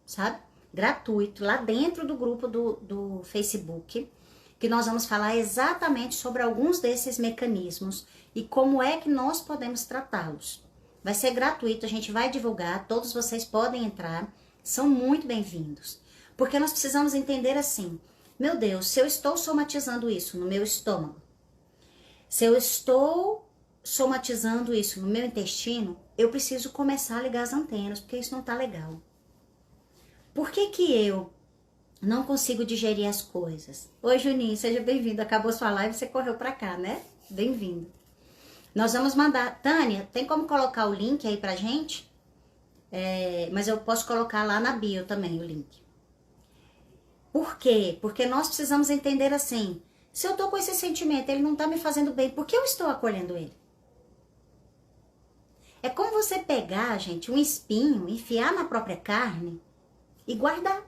sabe? Gratuito, lá dentro do grupo do Facebook, que nós vamos falar exatamente sobre alguns desses mecanismos e como é que nós podemos tratá-los. Vai ser gratuito, a gente vai divulgar, todos vocês podem entrar, são muito bem-vindos. Porque nós precisamos entender assim, meu Deus, se eu estou somatizando isso no meu estômago, se eu estou somatizando isso no meu intestino, eu preciso começar a ligar as antenas, porque isso não tá legal. Por que eu não consigo digerir as coisas? Oi, Juninho, seja bem-vindo. Acabou sua live, você correu pra cá, né? Bem-vindo. Nós vamos mandar... Tânia, tem como colocar o link aí pra gente? Mas eu posso colocar lá na bio também o link. Por quê? Porque nós precisamos entender assim... Se eu tô com esse sentimento, ele não tá me fazendo bem, por que eu estou acolhendo ele? É como você pegar, gente, um espinho, enfiar na própria carne e guardar.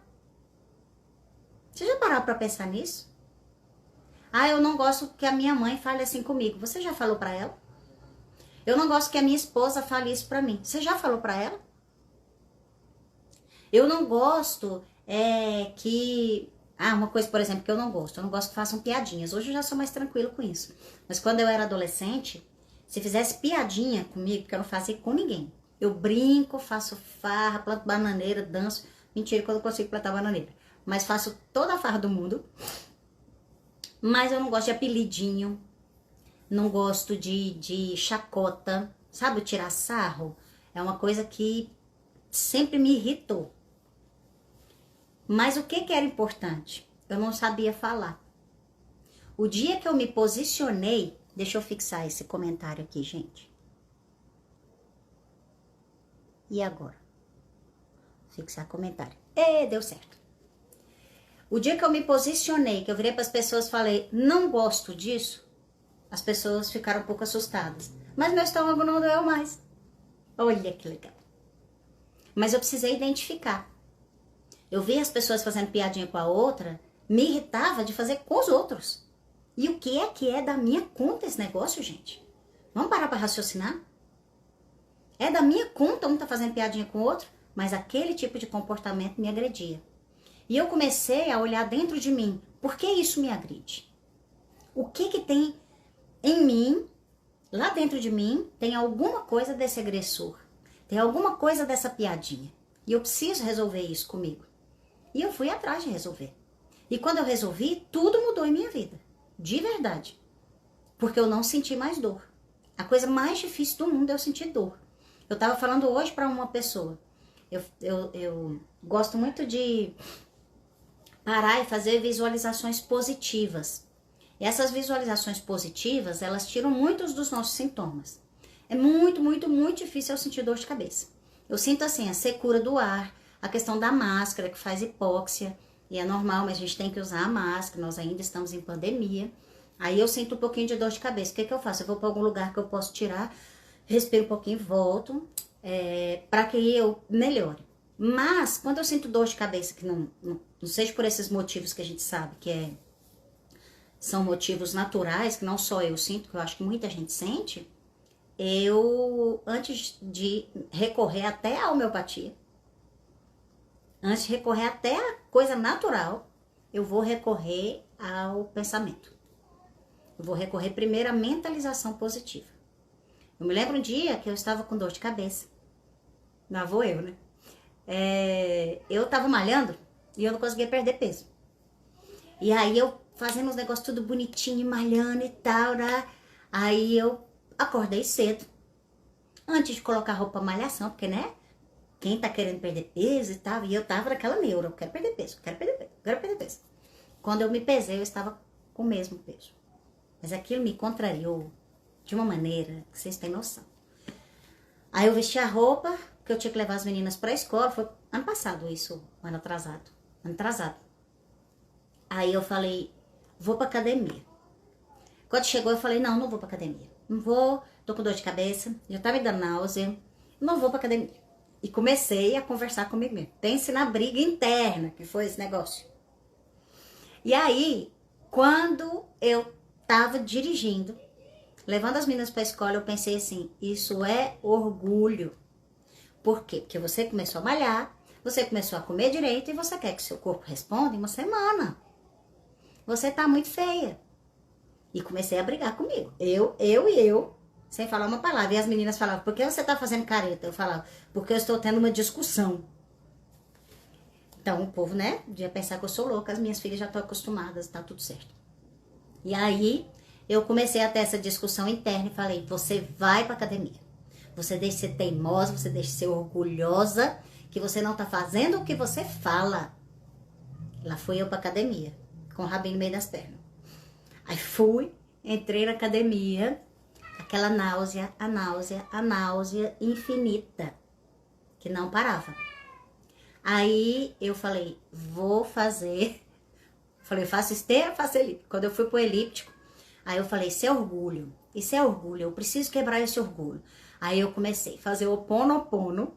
Você já parou pra pensar nisso? Ah, eu não gosto que a minha mãe fale assim comigo. Você já falou pra ela? Eu não gosto que a minha esposa fale isso pra mim. Você já falou pra ela? Eu não gosto que... uma coisa, por exemplo, que eu não gosto que façam piadinhas. Hoje eu já sou mais tranquilo com isso. Mas quando eu era adolescente, se fizesse piadinha comigo, que eu não fazia com ninguém. Eu brinco, faço farra, planto bananeira, danço. Mentira, quando eu consigo plantar bananeira. Mas faço toda a farra do mundo. Mas eu não gosto de apelidinho. Não gosto de chacota. Sabe, o tirar sarro? É uma coisa que sempre me irritou. Mas o que era importante? Eu não sabia falar. O dia que eu me posicionei... Deixa eu fixar esse comentário aqui, gente. E agora? Fixar comentário. Deu certo. O dia que eu me posicionei, que eu virei para as pessoas e falei, não gosto disso, as pessoas ficaram um pouco assustadas. Mas meu estômago não doeu mais. Olha que legal. Mas eu precisei identificar. Eu vi as pessoas fazendo piadinha com a outra, me irritava de fazer com os outros. E o que é da minha conta esse negócio, gente? Vamos parar para raciocinar? É da minha conta um tá fazendo piadinha com o outro, mas aquele tipo de comportamento me agredia. E eu comecei a olhar dentro de mim. Por que isso me agride? O que tem em mim, lá dentro de mim, tem alguma coisa desse agressor. Tem alguma coisa dessa piadinha. E eu preciso resolver isso comigo. E eu fui atrás de resolver. E quando eu resolvi, tudo mudou em minha vida. De verdade. Porque eu não senti mais dor. A coisa mais difícil do mundo é eu sentir dor. Eu tava falando hoje para uma pessoa. Eu gosto muito de parar e fazer visualizações positivas. E essas visualizações positivas, elas tiram muitos dos nossos sintomas. É muito, muito, muito difícil eu sentir dor de cabeça. Eu sinto assim, a secura do ar, a questão da máscara que faz hipóxia. E é normal, mas a gente tem que usar a máscara, nós ainda estamos em pandemia. Aí eu sinto um pouquinho de dor de cabeça. O que eu faço? Eu vou para algum lugar que eu posso tirar, respiro um pouquinho e volto, para que eu melhore. Mas, quando eu sinto dor de cabeça, que não seja por esses motivos que a gente sabe, são motivos naturais, que não só eu sinto, que eu acho que muita gente sente, eu, antes de recorrer até à homeopatia, antes de recorrer até a coisa natural, eu vou recorrer ao pensamento. Eu vou recorrer primeiro à mentalização positiva. Eu me lembro um dia que eu estava com dor de cabeça. Lá vou eu, né? Eu tava malhando e eu não conseguia perder peso. E aí eu fazendo os negócios tudo bonitinho, malhando e tal, né? Aí eu acordei cedo. Antes de colocar roupa malhação, porque, né? Quem tá querendo perder peso e tal. E eu tava naquela neura, eu quero perder peso, quero perder peso, quero perder peso. Quando eu me pesei, eu estava com o mesmo peso. Mas aquilo me contrariou de uma maneira que vocês têm noção. Aí eu vesti a roupa, porque eu tinha que levar as meninas pra escola. Foi ano passado isso, ano atrasado. Ano atrasado. Aí eu falei, vou pra academia. Quando chegou, eu falei, não vou pra academia. Não vou, tô com dor de cabeça, já tá me dando náusea, não vou pra academia. E comecei a conversar comigo mesmo. Pense na briga interna que foi esse negócio. E aí, quando eu tava dirigindo, levando as meninas pra escola, eu pensei assim, isso é orgulho. Por quê? Porque você começou a malhar, você começou a comer direito e você quer que seu corpo responda em uma semana. Você tá muito feia. E comecei a brigar comigo. Eu, sem falar uma palavra. E as meninas falavam, por que você tá fazendo careta? Eu falava, porque eu estou tendo uma discussão. Então o povo, né, podia pensar que eu sou louca, as minhas filhas já estão acostumadas, tá tudo certo. E aí eu comecei a ter essa discussão interna e falei, você vai pra academia. Você deixa de ser teimosa, você deixa de ser orgulhosa, que você não tá fazendo o que você fala. Lá fui eu pra academia, com o rabinho no meio das pernas. Aí fui, entrei na academia, aquela náusea, a náusea infinita, que não parava. Aí eu falei, vou fazer, falei, faço esteira, faço elíptico. Quando eu fui pro elíptico, aí eu falei, isso é orgulho, eu preciso quebrar esse orgulho. Aí eu comecei a fazer o Ho'oponopono,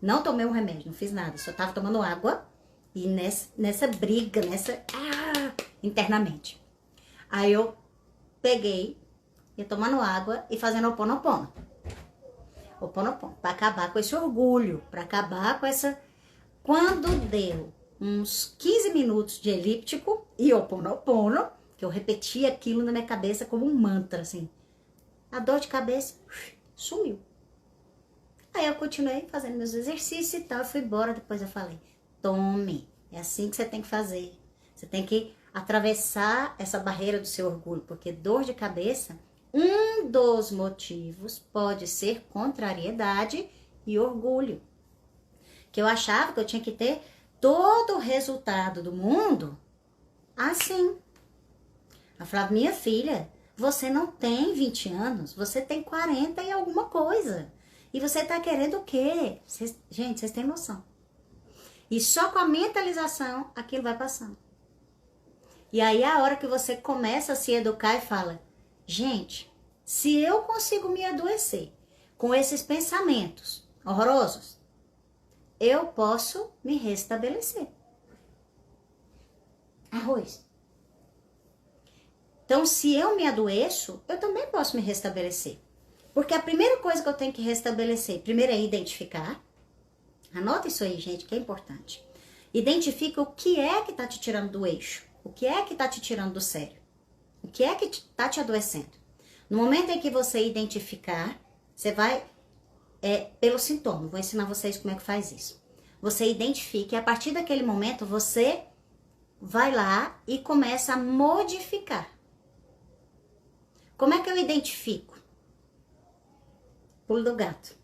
não tomei um remédio, não fiz nada, só tava tomando água e nessa briga, internamente. Aí eu peguei, ia tomando água e fazendo Ho'oponopono. Ho'oponopono, pra acabar com esse orgulho, pra acabar com essa... Quando deu uns 15 minutos de elíptico e Ho'oponopono, que eu repeti aquilo na minha cabeça como um mantra, assim, a dor de cabeça sumiu. Aí eu continuei fazendo meus exercícios e tal, fui embora, depois eu falei, tome, é assim que você tem que fazer. Você tem que atravessar essa barreira do seu orgulho, porque dor de cabeça, um dos motivos pode ser contrariedade e orgulho. Que eu achava que eu tinha que ter todo o resultado do mundo assim. Eu falava, minha filha, você não tem 20 anos, você tem 40 e alguma coisa. E você tá querendo o quê? Gente, vocês têm noção. E só com a mentalização aquilo vai passando. E aí a hora que você começa a se educar e fala, gente, se eu consigo me adoecer com esses pensamentos horrorosos, eu posso me restabelecer. Arroz. Então, se eu me adoeço, eu também posso me restabelecer. Porque a primeira coisa que eu tenho que restabelecer, primeiro é identificar. Anota isso aí, gente, que é importante. Identifica o que é que tá te tirando do eixo. O que é que tá te tirando do sério. O que é que tá te adoecendo. No momento em que você identificar, você vai, pelo sintoma. Vou ensinar vocês como é que faz isso. Você identifica e a partir daquele momento você vai lá e começa a modificar. Como é que eu identifico? Pulo do gato.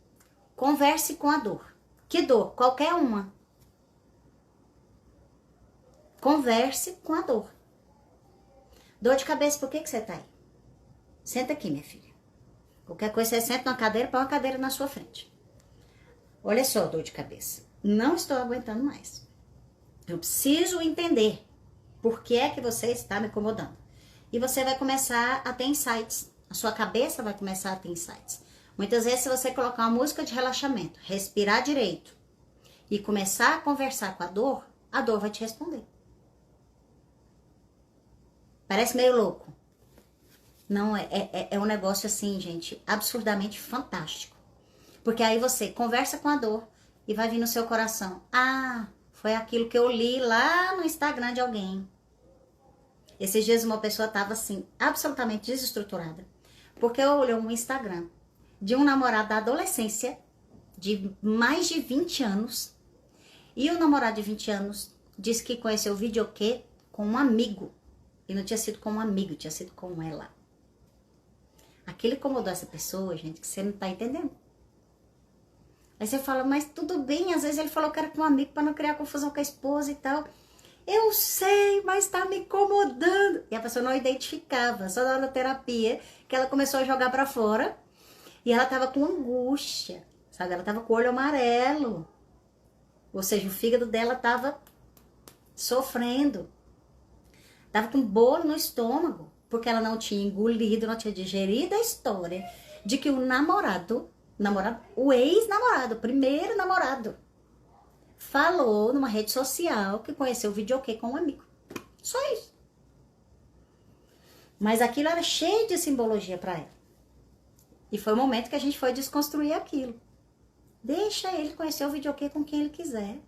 Converse com a dor. Que dor? Qualquer uma. Converse com a dor. Dor de cabeça, por que você tá aí? Senta aqui, minha filha. Qualquer coisa, você senta numa cadeira, põe uma cadeira na sua frente. Olha só, dor de cabeça. Não estou aguentando mais. Eu preciso entender por que é que você está me incomodando. E você vai começar a ter insights. A sua cabeça vai começar a ter insights. Muitas vezes, se você colocar uma música de relaxamento, respirar direito e começar a conversar com a dor vai te responder. Parece meio louco. Não, é um negócio assim, gente, absurdamente fantástico. Porque aí você conversa com a dor e vai vir no seu coração. Ah, foi aquilo que eu li lá no Instagram de alguém. Esses dias uma pessoa estava assim, absolutamente desestruturada. Porque eu olhei um Instagram de um namorado da adolescência, de mais de 20 anos. E o namorado de 20 anos disse que conheceu o videokê com um amigo. E não tinha sido com um amigo, tinha sido com ela. Aquilo incomodou essa pessoa, gente, que você não tá entendendo. Aí você fala, mas tudo bem, às vezes ele falou que era com um amigo para não criar confusão com a esposa e tal. Eu sei, mas tá me incomodando. E a pessoa não identificava, só na hora da terapia, que ela começou a jogar para fora. E ela tava com angústia, sabe? Ela tava com o olho amarelo. Ou seja, o fígado dela tava sofrendo. Tava com bolo no estômago, porque ela não tinha engolido, não tinha digerido a história de que o namorado, o ex-namorado, o primeiro namorado, falou numa rede social que conheceu o videokê com um amigo. Só isso. Mas aquilo era cheio de simbologia para ela. E foi o momento que a gente foi desconstruir aquilo. Deixa ele conhecer o videokê com quem ele quiser.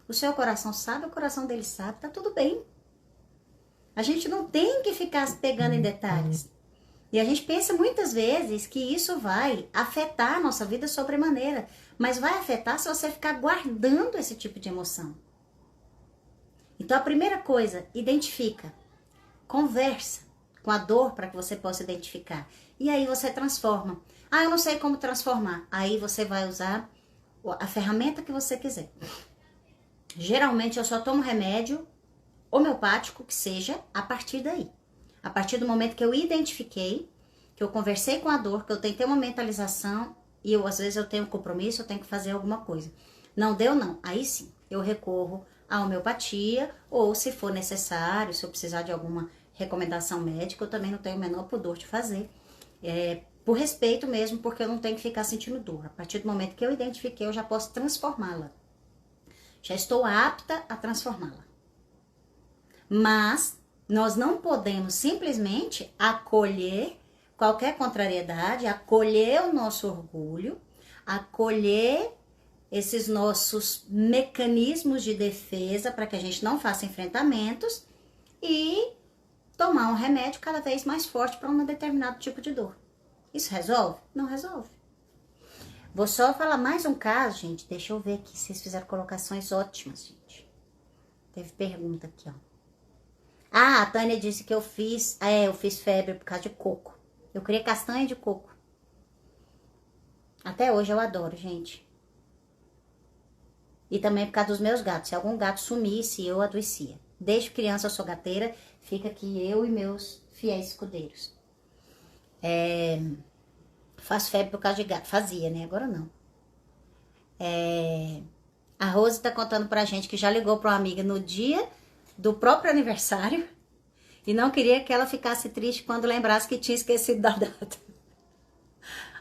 O seu coração sabe, o coração dele sabe, tá tudo bem. A gente não tem que ficar se pegando em detalhes. E a gente pensa muitas vezes que isso vai afetar a nossa vida sobremaneira. Mas vai afetar se você ficar guardando esse tipo de emoção. Então a primeira coisa, identifica. Conversa com a dor para que você possa identificar. E aí você transforma. Ah, eu não sei como transformar. Aí você vai usar a ferramenta que você quiser. Geralmente eu só tomo remédio homeopático que seja a partir daí. A partir do momento que eu identifiquei, que eu conversei com a dor, que eu tentei uma mentalização e às vezes eu tenho um compromisso, eu tenho que fazer alguma coisa. Não deu, não. Aí sim, eu recorro à homeopatia ou se for necessário, se eu precisar de alguma recomendação médica, eu também não tenho o menor pudor de fazer. Por respeito mesmo, porque eu não tenho que ficar sentindo dor. A partir do momento que eu identifiquei, eu já posso transformá-la. Já estou apta a transformá-la. Mas nós não podemos simplesmente acolher qualquer contrariedade, acolher o nosso orgulho, acolher esses nossos mecanismos de defesa para que a gente não faça enfrentamentos e tomar um remédio cada vez mais forte para um determinado tipo de dor. Isso resolve? Não resolve. Vou só falar mais um caso, gente. Deixa eu ver aqui. Vocês fizeram colocações ótimas, gente. Teve pergunta aqui, ó. Ah, a Tânia disse que eu fiz febre por causa de coco. Eu queria castanha de coco. Até hoje eu adoro, gente. E também por causa dos meus gatos. Se algum gato sumisse, eu adoecia. Desde criança eu sou gateira. Fica aqui eu e meus fiéis escudeiros. Faço febre por causa de gato. Fazia, né? Agora não. A Rose tá contando pra gente que já ligou pra uma amiga no dia do próprio aniversário E não queria que ela ficasse triste quando lembrasse que tinha esquecido da data.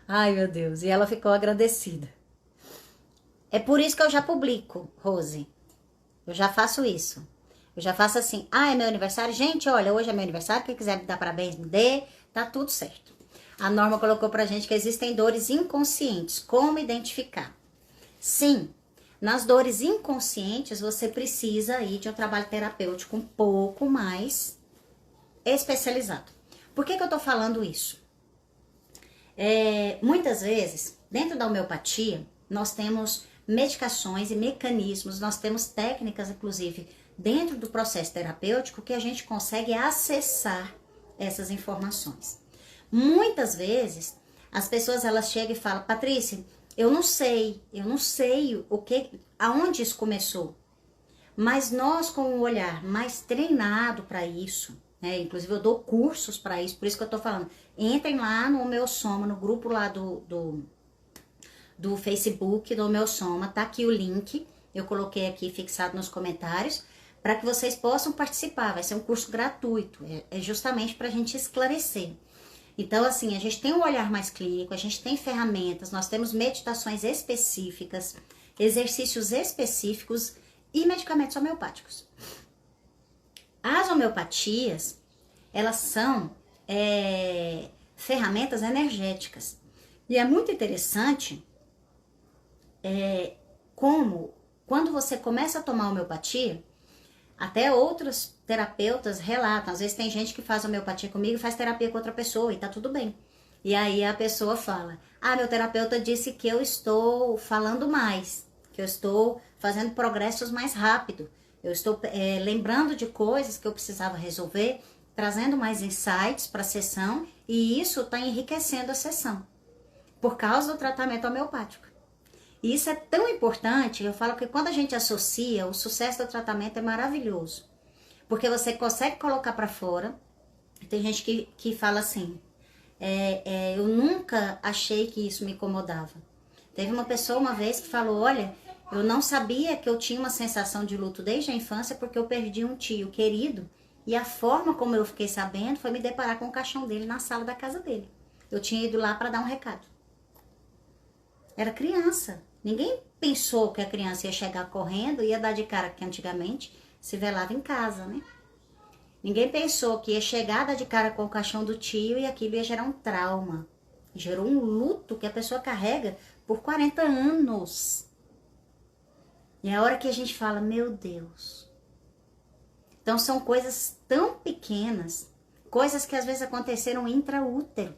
Ai, meu Deus. E ela ficou agradecida. É por isso que eu já publico, Rose. Eu já faço isso. Eu já faço assim, é meu aniversário? Gente, olha, hoje é meu aniversário, quem quiser me dar parabéns, me dê, tá tudo certo. A Norma colocou pra gente que existem dores inconscientes, como identificar? Sim, nas dores inconscientes você precisa ir de um trabalho terapêutico um pouco mais especializado. Por que eu tô falando isso? Muitas vezes, dentro da homeopatia, nós temos medicações e mecanismos, nós temos técnicas, inclusive, dentro do processo terapêutico, que a gente consegue acessar essas informações. Muitas vezes, as pessoas elas chegam e falam, Patrícia, eu não sei aonde isso começou. Mas nós, com um olhar mais treinado para isso, né? Inclusive eu dou cursos para isso, por isso que eu tô falando. Entrem lá no meu Soma, no grupo lá do Facebook do meu Soma, tá aqui o link, eu coloquei aqui fixado nos comentários, para que vocês possam participar. Vai ser um curso gratuito, é justamente para a gente esclarecer. Então, assim, a gente tem um olhar mais clínico, a gente tem ferramentas, nós temos meditações específicas, exercícios específicos e medicamentos homeopáticos. As homeopatias, elas são ferramentas energéticas. E é muito interessante como, quando você começa a tomar homeopatia, até outros terapeutas relatam. Às vezes tem gente que faz homeopatia comigo e faz terapia com outra pessoa e tá tudo bem. E aí a pessoa fala, meu terapeuta disse que eu estou falando mais, que eu estou fazendo progressos mais rápido. Eu estou lembrando de coisas que eu precisava resolver, trazendo mais insights para a sessão e isso está enriquecendo a sessão, por causa do tratamento homeopático. E isso é tão importante, eu falo que quando a gente associa, o sucesso do tratamento é maravilhoso. Porque você consegue colocar para fora. Tem gente que fala assim, eu nunca achei que isso me incomodava. Teve uma pessoa uma vez que falou, olha, eu não sabia que eu tinha uma sensação de luto desde a infância porque eu perdi um tio querido. E a forma como eu fiquei sabendo foi me deparar com o caixão dele na sala da casa dele. Eu tinha ido lá para dar um recado. Era criança. Ninguém pensou que a criança ia chegar correndo e ia dar de cara, que antigamente se velava em casa, né? Ninguém pensou que ia chegar, dar de cara com o caixão do tio e aquilo ia gerar um trauma. Gerou um luto que a pessoa carrega por 40 anos. E é a hora que a gente fala, meu Deus. Então são coisas tão pequenas, coisas que às vezes aconteceram intraútero.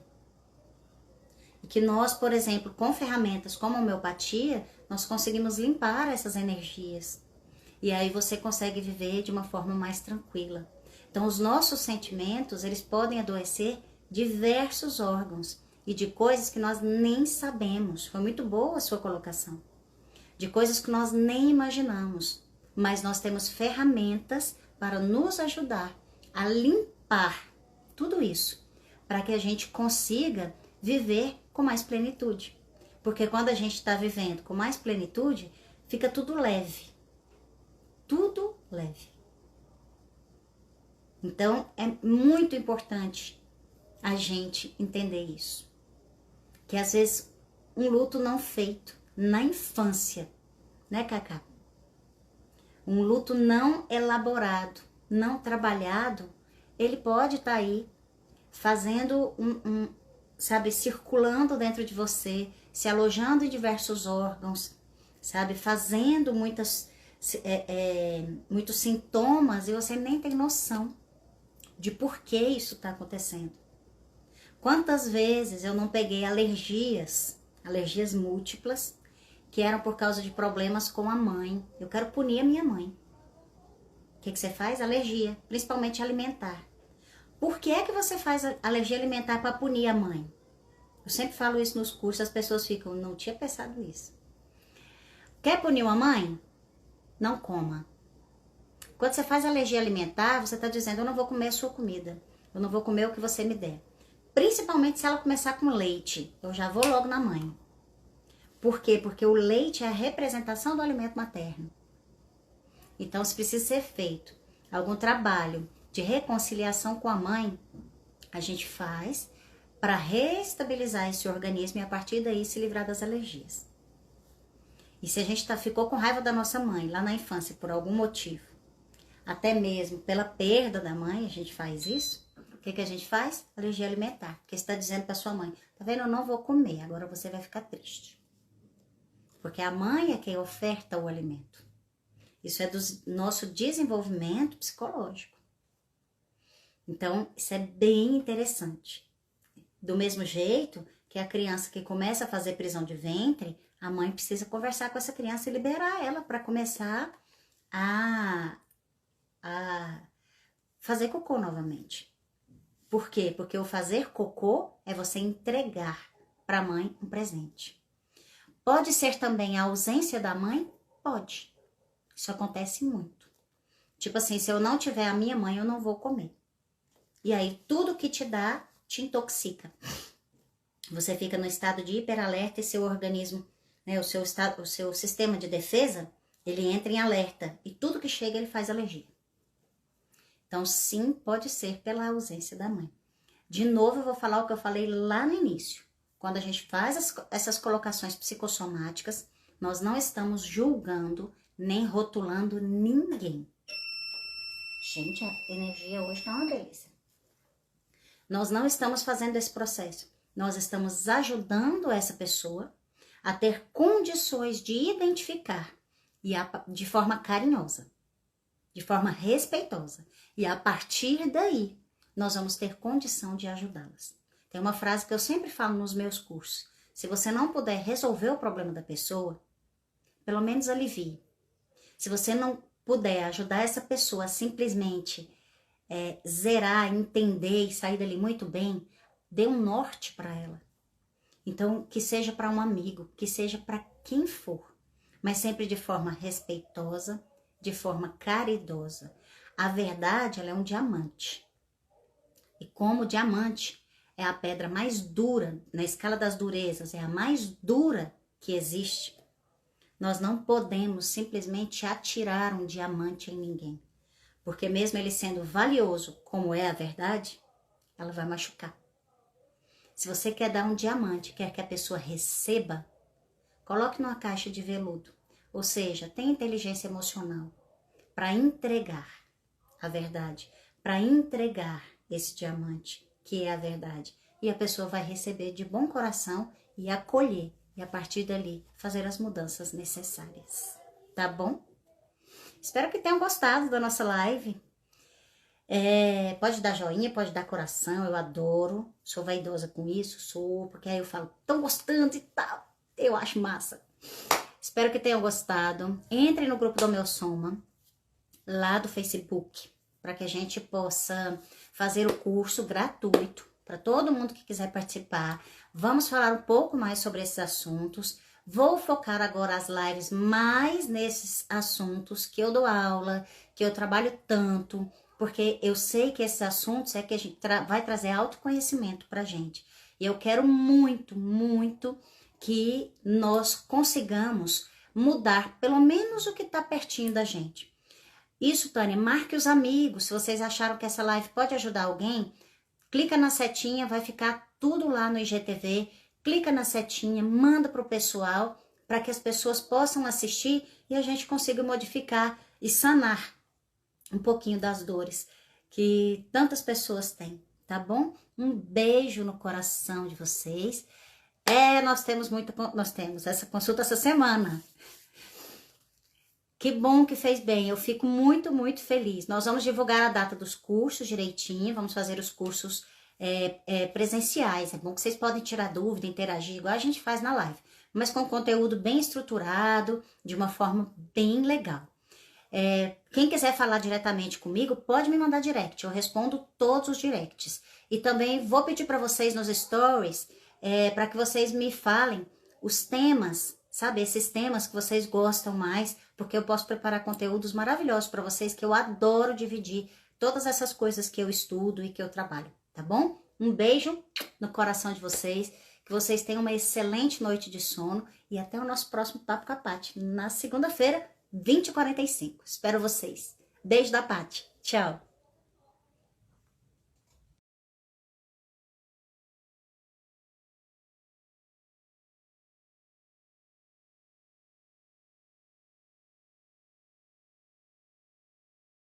E que nós, por exemplo, com ferramentas como a homeopatia, nós conseguimos limpar essas energias. E aí você consegue viver de uma forma mais tranquila. Então os nossos sentimentos, eles podem adoecer diversos órgãos e de coisas que nós nem sabemos. Foi muito boa a sua colocação. De coisas que nós nem imaginamos. Mas nós temos ferramentas para nos ajudar a limpar tudo isso. Para que a gente consiga viver com mais plenitude. Porque quando a gente está vivendo com mais plenitude, fica tudo leve. Tudo leve. Então, é muito importante a gente entender isso. Que às vezes, um luto não feito na infância, né, Cacá? Um luto não elaborado, não trabalhado, ele pode estar aí fazendo sabe, circulando dentro de você, se alojando em diversos órgãos, sabe, fazendo muitos sintomas e você nem tem noção de por que isso está acontecendo. Quantas vezes eu não peguei alergias múltiplas, que eram por causa de problemas com a mãe. Eu quero punir a minha mãe. O que você faz? Alergia, principalmente alimentar. Por que é que você faz alergia alimentar para punir a mãe? Eu sempre falo isso nos cursos, as pessoas ficam, não tinha pensado isso. Quer punir uma mãe? Não coma. Quando você faz alergia alimentar, você está dizendo, eu não vou comer a sua comida. Eu não vou comer o que você me der. Principalmente se ela começar com leite. Eu já vou logo na mãe. Por quê? Porque o leite é a representação do alimento materno. Então, se precisa ser feito algum trabalho de reconciliação com a mãe, a gente faz para reestabilizar esse organismo e a partir daí se livrar das alergias. E se a gente ficou com raiva da nossa mãe lá na infância por algum motivo, até mesmo pela perda da mãe, a gente faz isso. O que a gente faz? Alergia alimentar. Porque você está dizendo para sua mãe, tá vendo, eu não vou comer, agora você vai ficar triste. Porque a mãe é quem oferta o alimento. Isso é do nosso desenvolvimento psicológico. Então, isso é bem interessante. Do mesmo jeito que a criança que começa a fazer prisão de ventre, a mãe precisa conversar com essa criança e liberar ela para começar a fazer cocô novamente. Por quê? Porque o fazer cocô é você entregar para a mãe um presente. Pode ser também a ausência da mãe? Pode. Isso acontece muito. Tipo assim, se eu não tiver a minha mãe, eu não vou comer. E aí, tudo que te dá, te intoxica. Você fica no estado de hiperalerta e seu organismo, né, o seu sistema de defesa, ele entra em alerta. E tudo que chega, ele faz alergia. Então, sim, pode ser pela ausência da mãe. De novo, eu vou falar o que eu falei lá no início. Quando a gente faz essas colocações psicossomáticas, nós não estamos julgando nem rotulando ninguém. Gente, a energia hoje tá uma delícia. Nós não estamos fazendo esse processo. Nós estamos ajudando essa pessoa a ter condições de identificar e de forma carinhosa, de forma respeitosa. E a partir daí, nós vamos ter condição de ajudá-las. Tem uma frase que eu sempre falo nos meus cursos. Se você não puder resolver o problema da pessoa, pelo menos alivie. Se você não puder ajudar essa pessoa a simplesmente zerar, entender e sair dali muito bem, dê um norte para ela. Então, que seja para um amigo, que seja para quem for, mas sempre de forma respeitosa, de forma caridosa. A verdade, ela é um diamante. E como diamante é a pedra mais dura, na escala das durezas, é a mais dura que existe, nós não podemos simplesmente atirar um diamante em ninguém. Porque mesmo ele sendo valioso, como é a verdade, ela vai machucar. Se você quer dar um diamante, quer que a pessoa receba, coloque numa caixa de veludo. Ou seja, tenha inteligência emocional para entregar a verdade, para entregar esse diamante, que é a verdade. E a pessoa vai receber de bom coração e acolher. E a partir dali, fazer as mudanças necessárias. Tá bom? Espero que tenham gostado da nossa live. Pode dar joinha, pode dar coração, eu adoro. Sou vaidosa com isso, porque aí eu falo, tão gostando e tal. Eu acho massa. Espero que tenham gostado. Entre no grupo do Meu Soma, lá do Facebook, para que a gente possa fazer o curso gratuito para todo mundo que quiser participar. Vamos falar um pouco mais sobre esses assuntos. Vou focar agora as lives mais nesses assuntos que eu dou aula, que eu trabalho tanto, porque eu sei que esses assuntos é que a gente vai trazer autoconhecimento pra gente. E eu quero muito, muito que nós consigamos mudar pelo menos o que tá pertinho da gente. Isso, Tânia, marque os amigos. Se vocês acharam que essa live pode ajudar alguém, clica na setinha, vai ficar tudo lá no IGTV. Clica na setinha, manda pro pessoal, para que as pessoas possam assistir e a gente consiga modificar e sanar um pouquinho das dores que tantas pessoas têm, tá bom? Um beijo no coração de vocês. Nós temos essa consulta essa semana. Que bom que fez bem, eu fico muito, muito feliz. Nós vamos divulgar a data dos cursos direitinho, vamos fazer os cursos presenciais. É bom que vocês podem tirar dúvida, interagir, igual a gente faz na live, mas com conteúdo bem estruturado, de uma forma bem legal. Quem quiser falar diretamente comigo, pode me mandar direct, eu respondo todos os directs. E também vou pedir para vocês nos stories, para que vocês me falem os temas, sabe, esses temas que vocês gostam mais, porque eu posso preparar conteúdos maravilhosos para vocês, que eu adoro dividir todas essas coisas que eu estudo e que eu trabalho, tá bom? Um beijo no coração de vocês, que vocês tenham uma excelente noite de sono e até o nosso próximo Papo com a Paty, na segunda-feira, 20h45. Espero vocês. Beijo da Paty. Tchau.